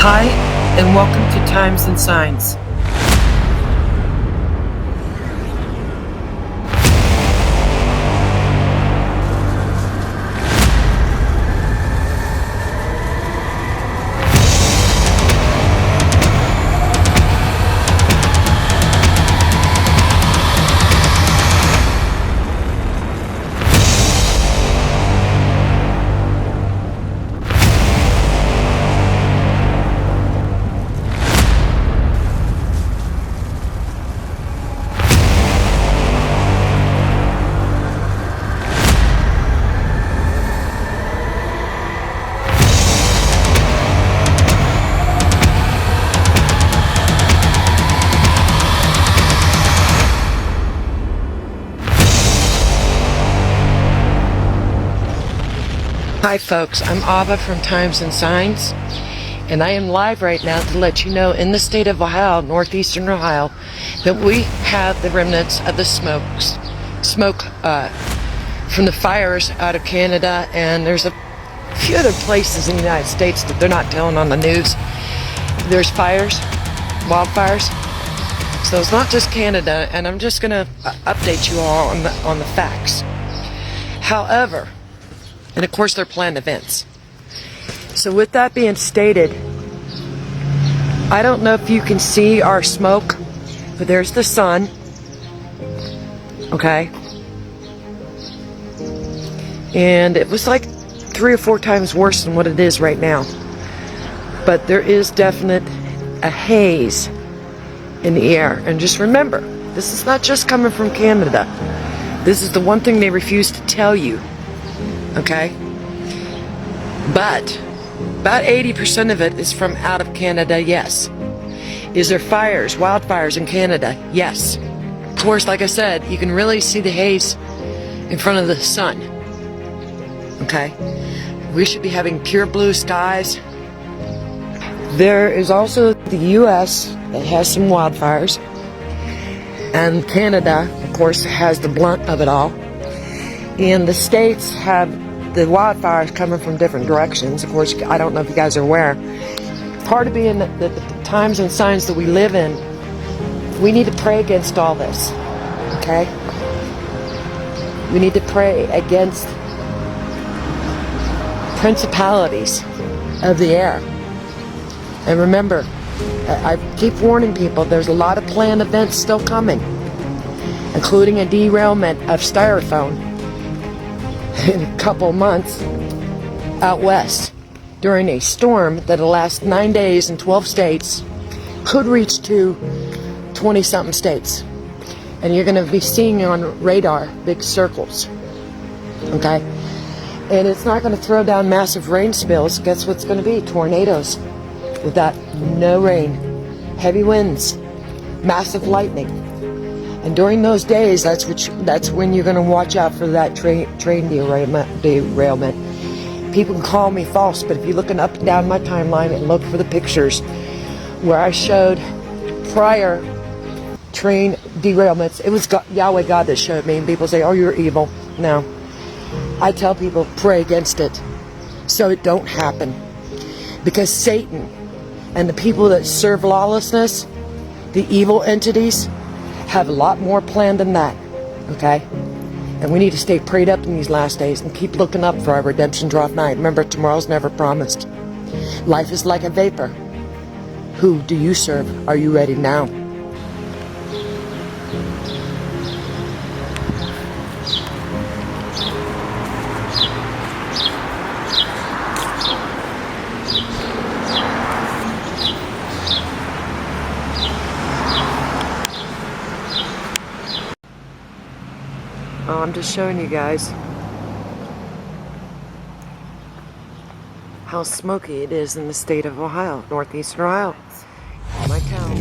Hi, and welcome to Times and Signs. Hi folks, I'm Ava from Times and Signs, and I am live right now to let you know in the state of Ohio, northeastern Ohio, that we have the remnants of the smoke from the fires out of Canada, and there's a few other places in the United States that they're not telling on the news. There's fires, wildfires, so it's not just Canada, and I'm just going to update you all on the facts. However, and of course they're planned events. So with that being stated, I don't know if you can see our smoke, but there's the sun, okay? And it was like 3 or 4 times worse than what it is right now. But there is definite a haze in the air. And just remember, this is not just coming from Canada. This is the one thing they refuse to tell you. Okay? But about 80% of it is from out of Canada, yes. Is there fires, wildfires in Canada? Yes. Of course, like I said, you can really see the haze in front of the sun. Okay? We should be having pure blue skies. There is also the US that has some wildfires. And Canada, of course, has the blunt of it all. And the states have the wildfires coming from different directions. Of course, I don't know if you guys are aware. Part of being the times and signs that we live in, we need to pray against all this. Okay? We need to pray against principalities of the air. And remember, I keep warning people, there's a lot of planned events still coming, including a derailment of styrofoam in a couple months out west during a storm that'll last 9 days in 12 states, could reach to 20-something states. And you're going to be seeing on radar big circles. Okay? And it's not going to throw down massive rain spills. Guess what's going to be? Tornadoes. With that, no rain, heavy winds, massive lightning. And during those days, that's when you're going to watch out for that train derailment. People can call me false, but if you're looking up and down my timeline and look for the pictures where I showed prior train derailments, it was Yahweh God that showed me. And people say, "Oh, you're evil." No, I tell people, pray against it so it don't happen, because Satan and the people that serve lawlessness, the evil entities, have a lot more planned than that, okay? And we need to stay prayed up in these last days and keep looking up for our redemption draweth nigh. Remember, tomorrow's never promised. Life is like a vapor. Who do you serve? Are you ready now? I'm just showing you guys how smoky it is in the state of Ohio, northeastern Ohio, my town.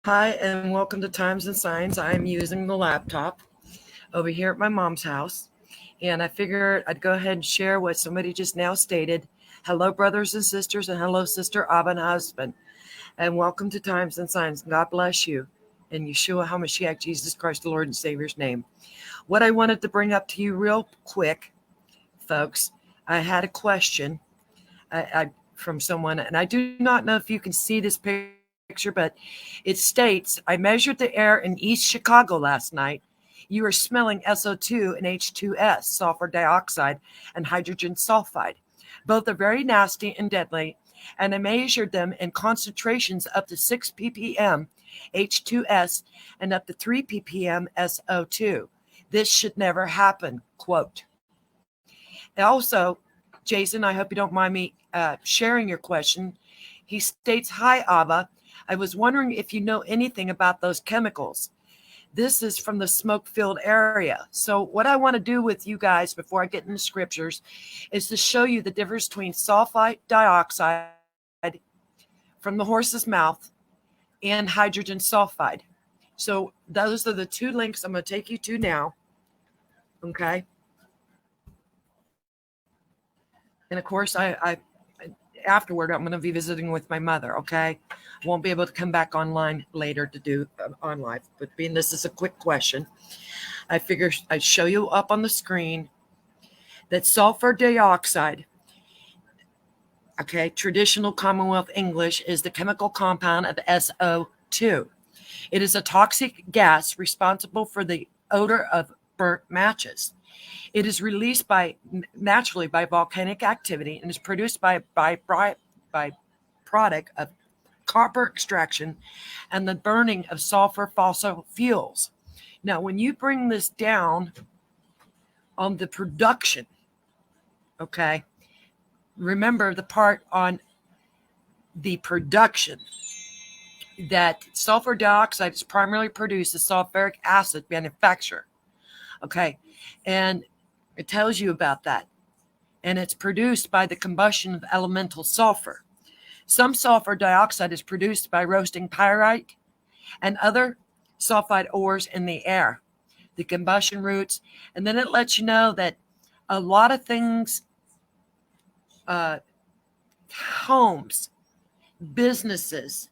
Hi, and welcome to Times and Signs. I'm using the laptop over here at my mom's house, and I figured I'd go ahead and share what somebody just now stated. Hello, brothers and sisters, and hello, Sister Abba and husband, and welcome to Times and Signs. God bless you in Yeshua HaMashiach, Jesus Christ, the Lord and Savior's name. What I wanted to bring up to you real quick, folks, I had a question from someone, and I do not know if you can see this picture, but it states, I measured the air in East Chicago last night. You are smelling SO2 and H2S, sulfur dioxide, and hydrogen sulfide. Both are very nasty and deadly, and I measured them in concentrations up to 6 ppm H2S and up to 3 ppm SO2. This should never happen, quote. Also, Jason, I hope you don't mind me sharing your question. He states, hi, Abba. I was wondering if you know anything about those chemicals. This is from the smoke-filled area. So what I want to do with you guys before I get into scriptures is to show you the difference between sulfite dioxide from the horse's mouth and hydrogen sulfide. So those are the two links I'm going to take you to now. Okay. And of course, I afterward, I'm going to be visiting with my mother. Okay. I won't be able to come back online later to do on live, but being this is a quick question, I figure I'd show you up on the screen that sulfur dioxide, okay, traditional Commonwealth English, is the chemical compound of SO2. It is a toxic gas responsible for the odor of burnt matches. It is released naturally by volcanic activity and is produced by product of copper extraction and the burning of sulfur fossil fuels. Now, when you bring this down on the production, okay, remember the part on the production that sulfur dioxide is primarily produced as sulfuric acid manufacture. Okay, and it tells you about that. And it's produced by the combustion of elemental sulfur. Some sulfur dioxide is produced by roasting pyrite and other sulfide ores in the air, the combustion routes. And then it lets you know that a lot of things, homes, businesses,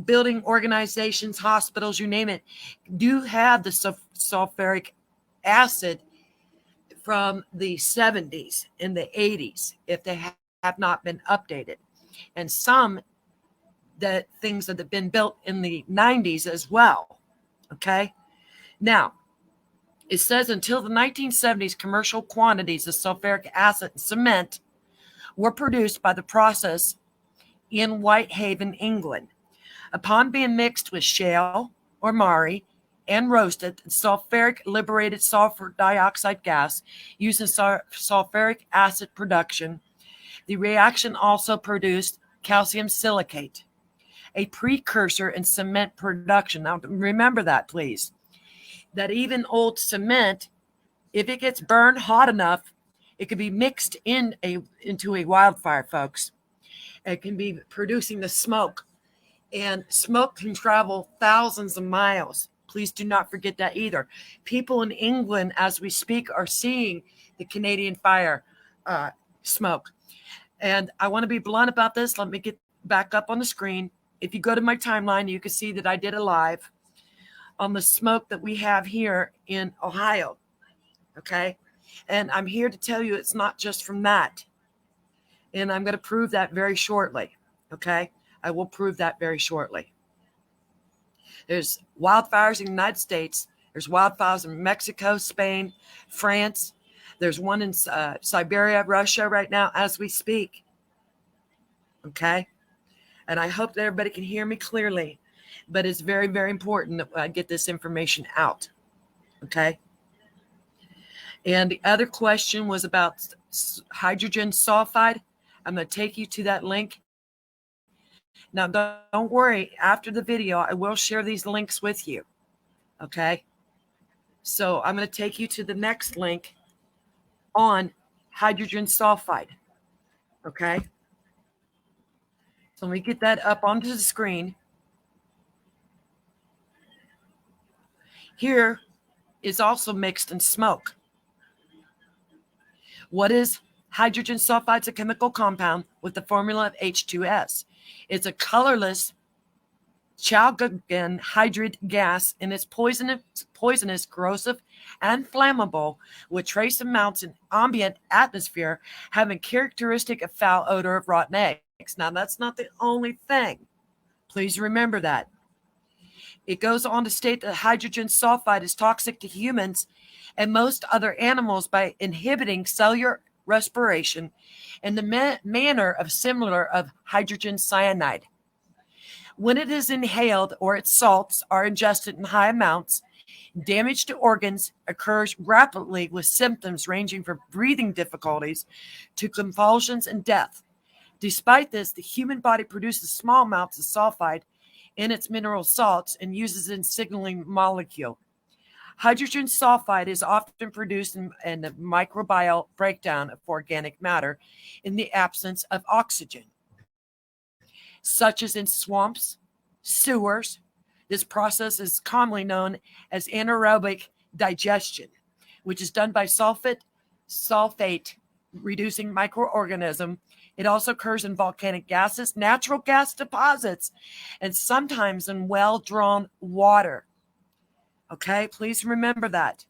building organizations, hospitals, you name it, do have the sulfuric acid from the 70s and the 80s if they have not been updated. And some that things that have been built in the 90s as well. Okay. Now, it says until the 1970s, commercial quantities of sulfuric acid and cement were produced by the process in Whitehaven, England. Upon being mixed with shale or mari and roasted, sulfuric liberated sulfur dioxide gas used in sulfuric acid production. The reaction also produced calcium silicate, a precursor in cement production. Now, remember that, please, that even old cement, if it gets burned hot enough, it can be mixed into a wildfire, folks. It can be producing the smoke, and smoke can travel thousands of miles. Please do not forget that either. People in England, as we speak, are seeing the Canadian fire smoke. And I want to be blunt about this. Let me get back up on the screen. If you go to my timeline, you can see that I did a live on the smoke that we have here in Ohio. Okay. And I'm here to tell you it's not just from that. And I'm going to prove that very shortly. Okay. I will prove that very shortly. There's wildfires in the United States. There's wildfires in Mexico, Spain, France. There's one in Siberia, Russia right now as we speak. Okay. And I hope that everybody can hear me clearly. But it's very, very important that I get this information out. Okay. And the other question was about hydrogen sulfide. I'm going to take you to that link. Now, don't worry. After the video, I will share these links with you. Okay. So I'm going to take you to the next link on hydrogen sulfide. Okay. So let me get that up onto the screen. Here is also mixed in smoke. What is hydrogen sulfide? It's a chemical compound with the formula of H2S. It's a colorless chalcogen hydride gas, and it's poisonous, corrosive, and flammable, with trace amounts in ambient atmosphere, having characteristic of foul odor of rotten eggs. Now, that's not the only thing. Please remember that. It goes on to state that hydrogen sulfide is toxic to humans and most other animals by inhibiting cellular respiration in the manner of similar of hydrogen cyanide. When it is inhaled or its salts are ingested in high amounts, damage to organs occurs rapidly with symptoms ranging from breathing difficulties to convulsions and death. Despite this, the human body produces small amounts of sulfide in its mineral salts and uses it in signaling molecule. Hydrogen sulfide is often produced in the microbial breakdown of organic matter in the absence of oxygen, such as in swamps, sewers. This process is commonly known as anaerobic digestion, which is done by sulfate reducing microorganism. It also occurs in volcanic gases, natural gas deposits, and sometimes in well-drawn water. Okay, please remember that.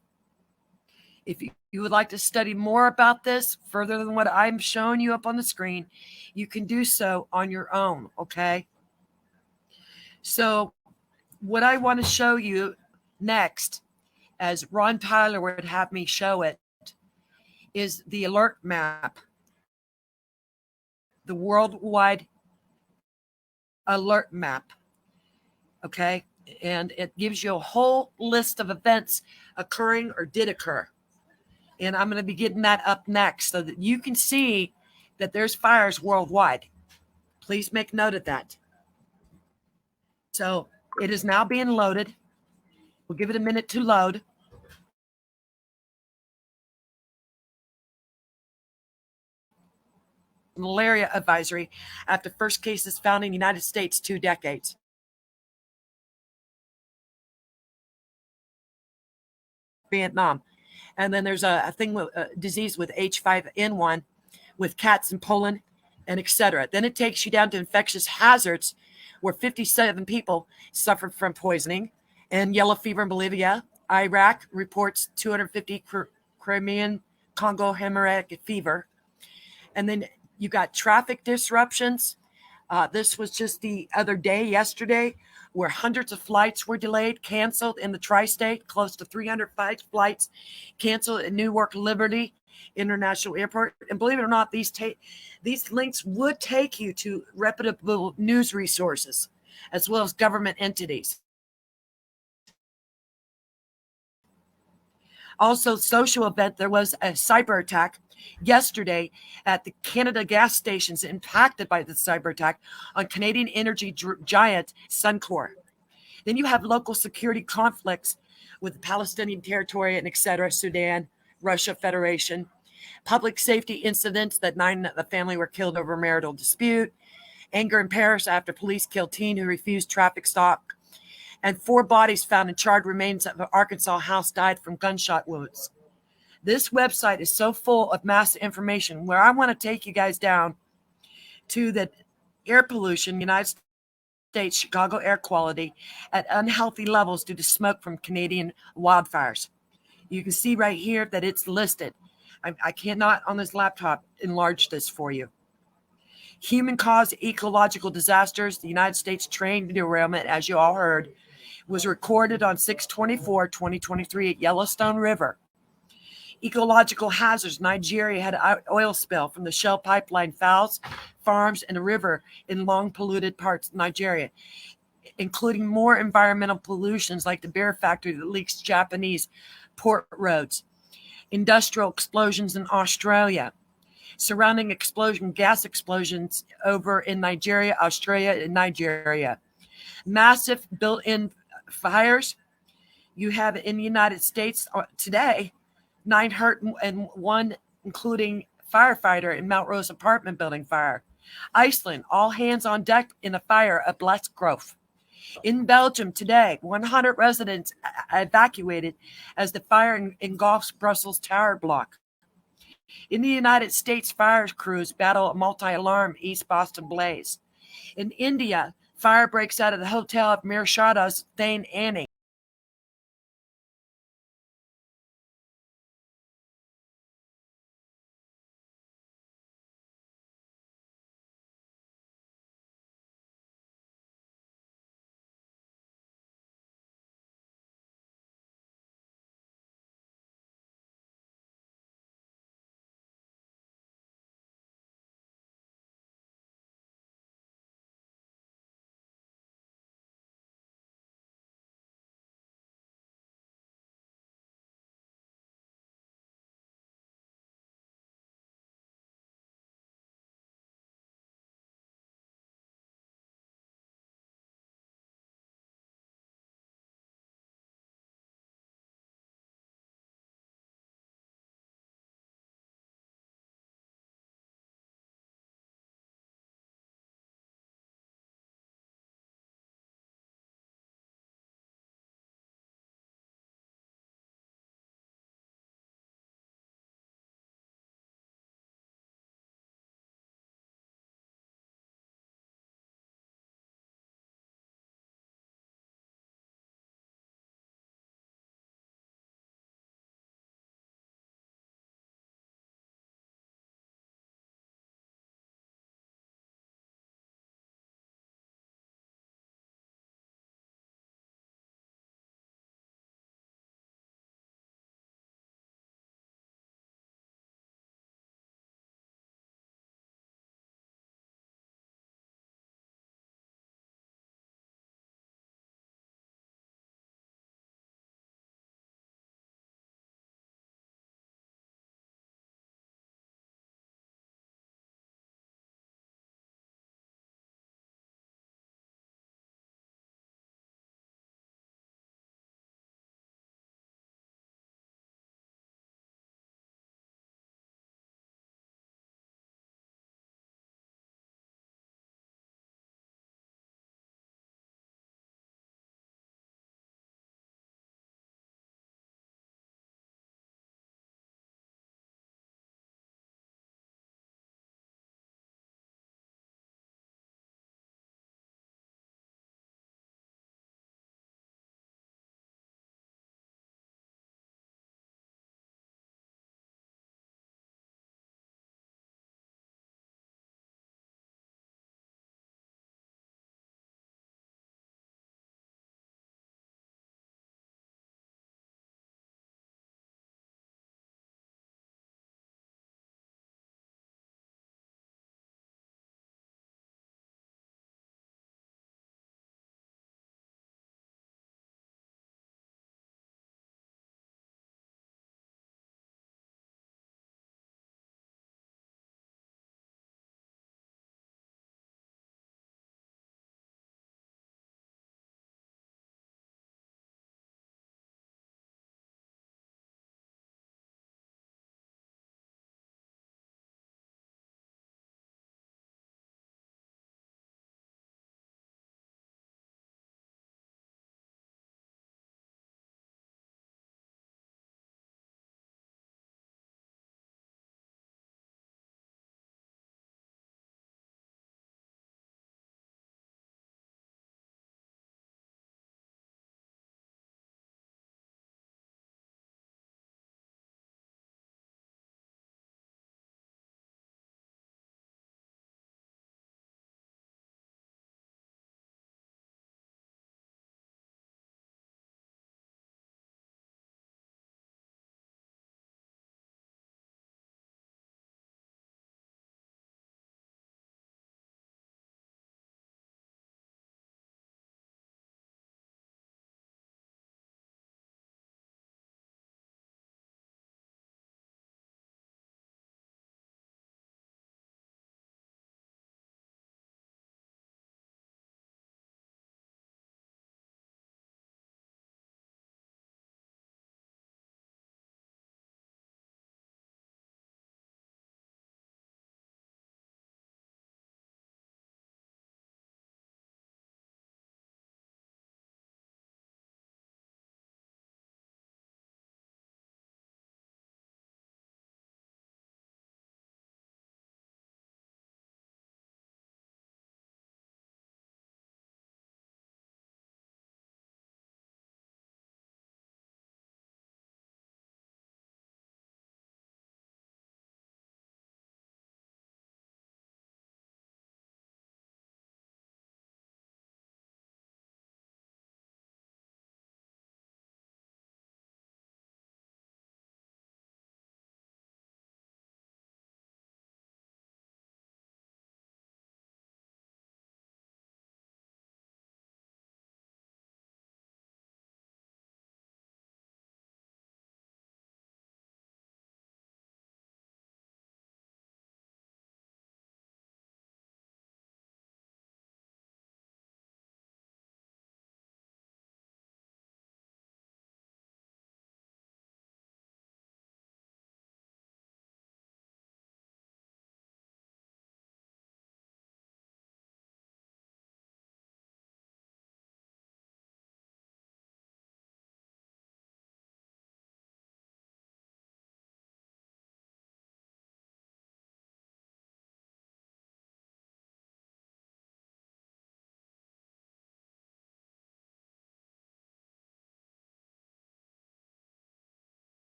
If you would like to study more about this, further than what I'm showing you up on the screen, you can do so on your own, okay? So what I want to show you next, as Ron Tyler would have me show it, is the alert map, the worldwide alert map, okay? And it gives you a whole list of events occurring or did occur. And I'm going to be getting that up next so that you can see that there's fires worldwide. Please make note of that. So it is now being loaded. We'll give it a minute to load. Malaria advisory after first cases found in the United States 2 decades. Vietnam. And then there's a thing with a disease with H5N1 with cats in Poland and etc. Then it takes you down to infectious hazards where 57 people suffered from poisoning, and yellow fever in Bolivia. Iraq reports 250 Crimean Congo hemorrhagic fever. And then you got traffic disruptions. This was just the other day, yesterday, where hundreds of flights were delayed, canceled in the tri-state. Close to 300 flights canceled at Newark Liberty International Airport. And believe it or not, these links would take you to reputable news resources as well as government entities. Also, social event, there was a cyber attack yesterday at the Canada gas stations impacted by the cyber attack on Canadian energy giant Suncor. Then you have local security conflicts with the Palestinian territory and etc., Sudan, Russia Federation, public safety incidents that 9 of the family were killed over marital dispute, anger in Paris after police killed teen who refused traffic stop, and 4 bodies found in charred remains of an Arkansas house died from gunshot wounds. This website is so full of massive information where I want to take you guys down to the air pollution, United States, Chicago air quality at unhealthy levels due to smoke from Canadian wildfires. You can see right here that it's listed. I cannot on this laptop enlarge this for you. Human-caused ecological disasters, the United States train derailment, as you all heard, was recorded on 6/24/2023 at Yellowstone River. Ecological hazards, Nigeria had an oil spill from the Shell pipeline, fouls, farms, and a river in long polluted parts of Nigeria, including more environmental pollutions like the beer factory that leaks Japanese port roads. Industrial explosions in Australia. Surrounding gas explosions over in Nigeria, Australia, and Nigeria. Massive built-in fires. You have in the United States today, 9 hurt and 1, including firefighter in Mount Rose apartment building fire. Iceland, all hands on deck in a fire at Blessed Grove. In Belgium today, 100 residents evacuated as the fire engulfs Brussels tower block. In the United States, fire crews battle a multi-alarm East Boston blaze. In India, fire breaks out of the hotel of Mirshada's Thane Annie.